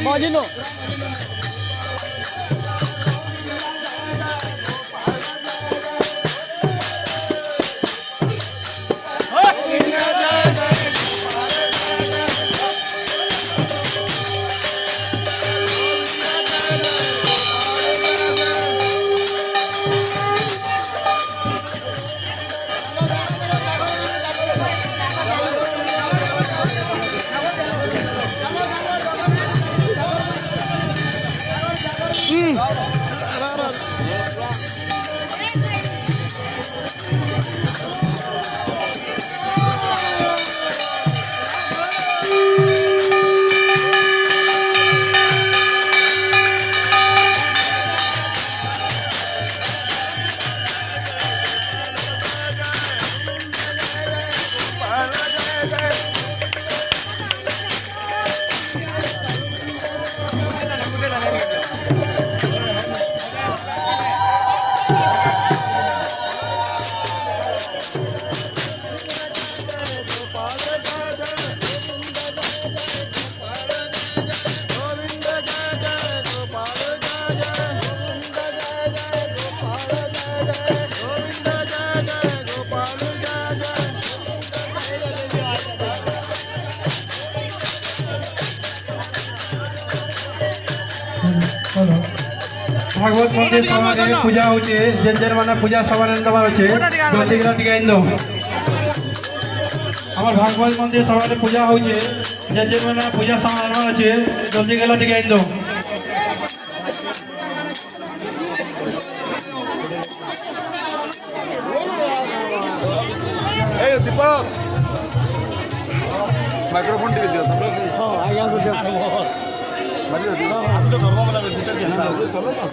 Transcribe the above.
Bajino. Bhagavat मंदिर सभा पूजा होचे जेन माने पूजा सभा दबार अच्छे जल्दी टिके इन दो हमार भागवत मंदिर सभा पूजा होचे जेन माने पूजा सभा दबार अच्छे जल्दी टिके इन दो दीपक माइक्रोफोन टिके दियो हां आज्ञा को दियो मतलब आप तो नॉर्मल वाला भीतर चलो ना